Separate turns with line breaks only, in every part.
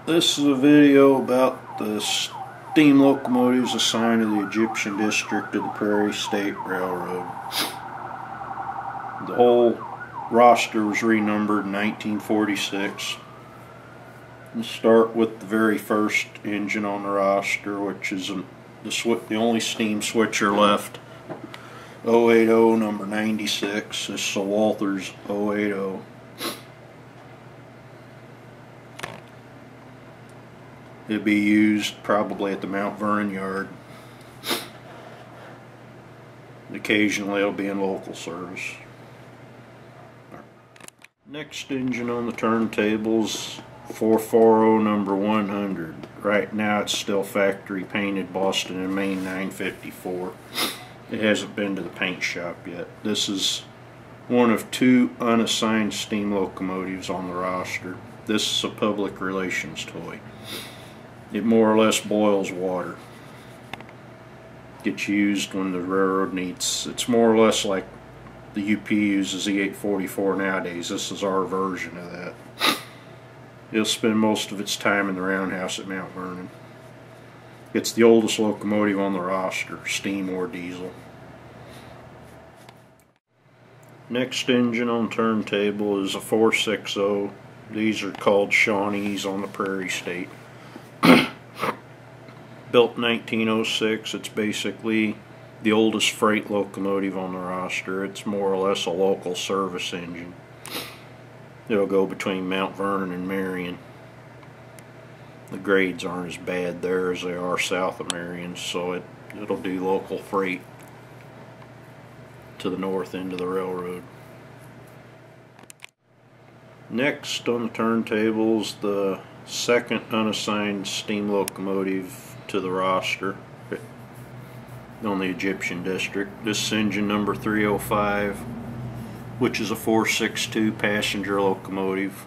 This is a video about the steam locomotives assigned to the Egyptian district of the Prairie State Railroad. The whole roster was renumbered in 1946. Let's start with the very first engine on the roster, which is the only steam switcher left. 080 number 96. This is a Walther's 080. It'd be used probably at the Mount Vernon yard. Occasionally it'll be in local service. Next engine on the turntables, 440 number 100. Right now it's still factory painted Boston and Maine 954. It hasn't been to the paint shop yet. This is one of two unassigned steam locomotives on the roster. This is a public relations toy. It more or less boils water. Gets used when the railroad needs. It's more or less like the UP uses the 844 nowadays. This is our version of that. It'll spend most of its time in the roundhouse at Mount Vernon. It's the oldest locomotive on the roster, steam or diesel. Next engine on turntable is a 460. These are called Shawnees on the Prairie State. Built in 1906, it's basically the oldest freight locomotive on the roster. It's more or less a local service engine. It'll go between Mount Vernon and Marion. The grades aren't as bad there as they are south of Marion, so it'll do local freight to the north end of the railroad. Next on the turntables, the second unassigned steam locomotive to the roster on the Egyptian district. This is engine number 305, which is a 462 passenger locomotive.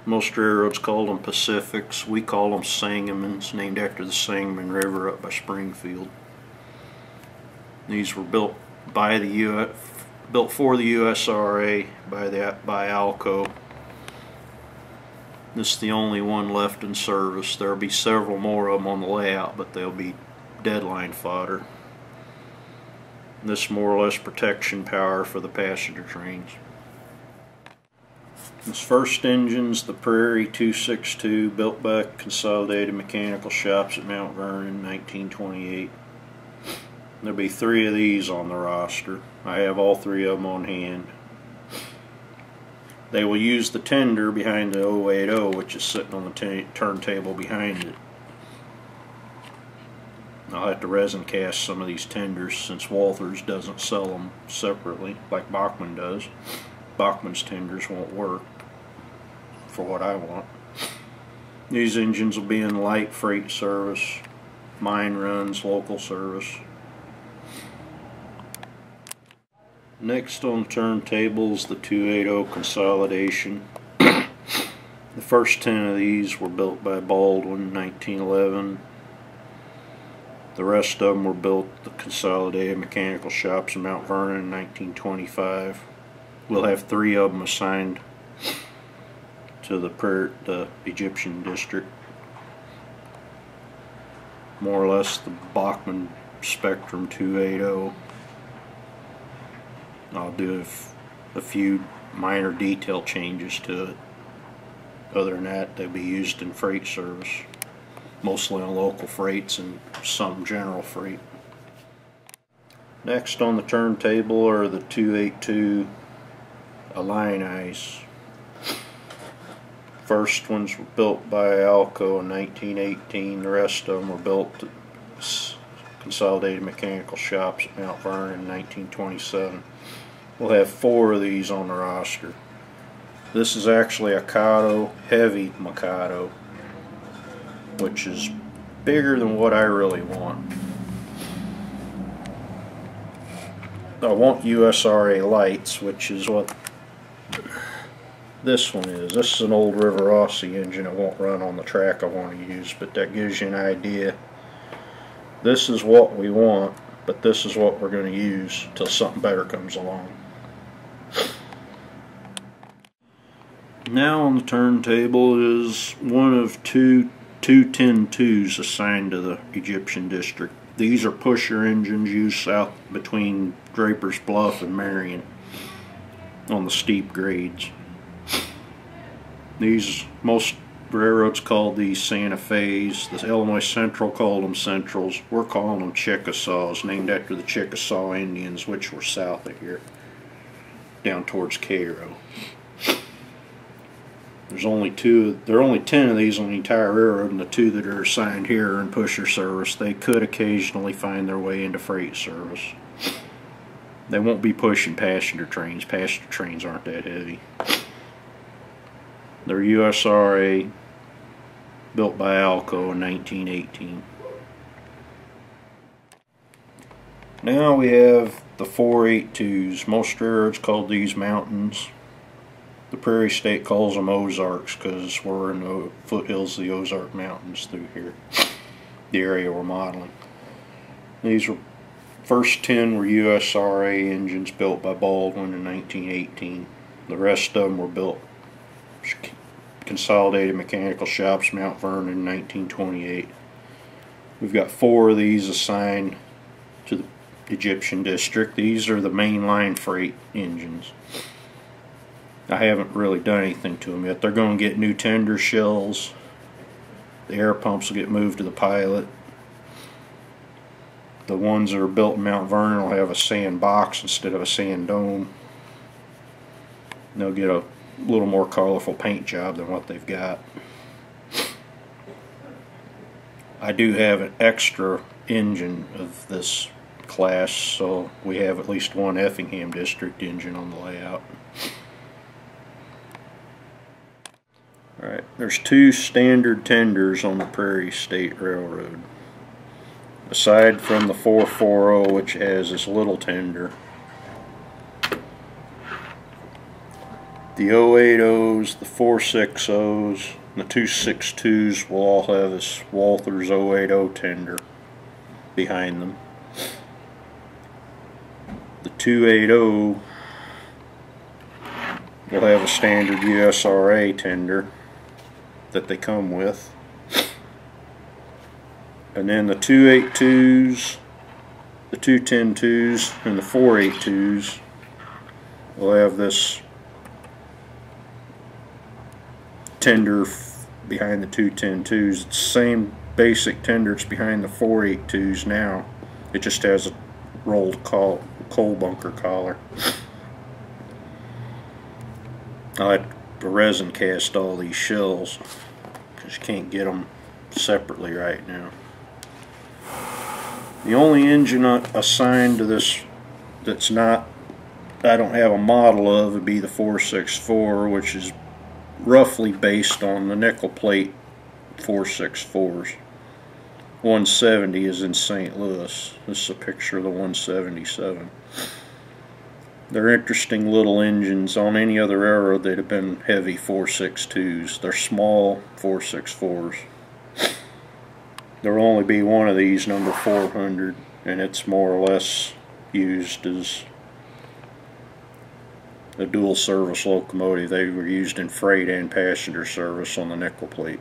Most railroads call them Pacifics. We call them Sangamons, named after the Sangamon River up by Springfield. These were built for the USRA by Alco. This is the only one left in service. There'll be several more of them on the layout, but they'll be deadline fodder. This more or less protection power for the passenger trains. This first engine's the Prairie 262, built by Consolidated Mechanical Shops at Mount Vernon in 1928. There'll be 3 of these on the roster. I have all 3 of them on hand. They will use the tender behind the 080, which is sitting on the turntable behind it. I'll have to resin cast some of these tenders since Walther's doesn't sell them separately like Bachman does. Bachman's tenders won't work for what I want. These engines will be in light freight service, mine runs, local service. Next on the turntables, the 280 consolidation. The first 10 of these were built by Baldwin in 1911. The rest of them were built at the Consolidated Mechanical Shops in Mount Vernon in 1925. We'll have 3 of them assigned to the Egyptian district. More or less the Bachman Spectrum 280. I'll do a few minor detail changes to it. Other than that, they'll be used in freight service, mostly on local freights and some general freight. Next on the turntable are the 282 Illini. First ones were built by Alco in 1918. The rest of them were built at Consolidated Mechanical Shops at Mount Vernon in 1927. We'll have 4 of these on the roster. This is actually a Kato, heavy Mikado, which is bigger than what I really want. I want USRA lights, which is what this one is. This is an old River Rossi engine. It won't run on the track I want to use, but that gives you an idea. This is what we want, but this is what we're going to use till something better comes along. Now on the turntable is one of two 210-2s assigned to the Egyptian district. These are pusher engines used south between Draper's Bluff and Marion on the steep grades. These, most railroads called these Santa Fe's. The Illinois Central called them Centrals. We're calling them Chickasaws, named after the Chickasaw Indians, which were south of here, down towards Cairo. There are only 10 of these on the entire railroad, and the 2 that are assigned here are in pusher service. They could occasionally find their way into freight service. They won't be pushing passenger trains. Passenger trains aren't that heavy. They're USRA, built by Alco in 1918. Now we have the 482s. Most railroads called these mountains. The Prairie State calls them Ozarks because we're in the foothills of the Ozark Mountains through here, the area we're modeling. These were first 10 were USRA engines built by Baldwin in 1918. The rest of them were built Consolidated Mechanical Shops, Mount Vernon, in 1928. We've got 4 of these assigned to the Egyptian district. These are the mainline freight engines. I haven't really done anything to them yet. They're going to get new tender shells. The air pumps will get moved to the pilot. The ones that are built in Mount Vernon will have a sand box instead of a sand dome. They'll get a little more colorful paint job than what they've got. I do have an extra engine of this class, so we have at least one Effingham district engine on the layout. Alright, there's 2 standard tenders on the Prairie State Railroad. Aside from the 440, which has this little tender, the 080s, the 460s, and the 262s will all have this Walther's 080 tender behind them. The 280 will have a standard USRA tender that they come with. And then the 282s, the 210-2s, and the 482s will have this tender behind the 210-2s. It's the same basic tender it's behind the 482s now. It just has a rolled coal bunker collar. I had to resin cast all these shells because you can't get them separately right now. The only engine assigned to this that's not, I don't have a model of, would be the 464, which is roughly based on the nickel plate 464s. 170 is in St. Louis. This is a picture of the 177. They're interesting little engines. On any other railroad they'd have been heavy 462s. They're small 464s. There'll only be one of these, number 400, and it's more or less used as a dual service locomotive. They were used in freight and passenger service on the nickel plate.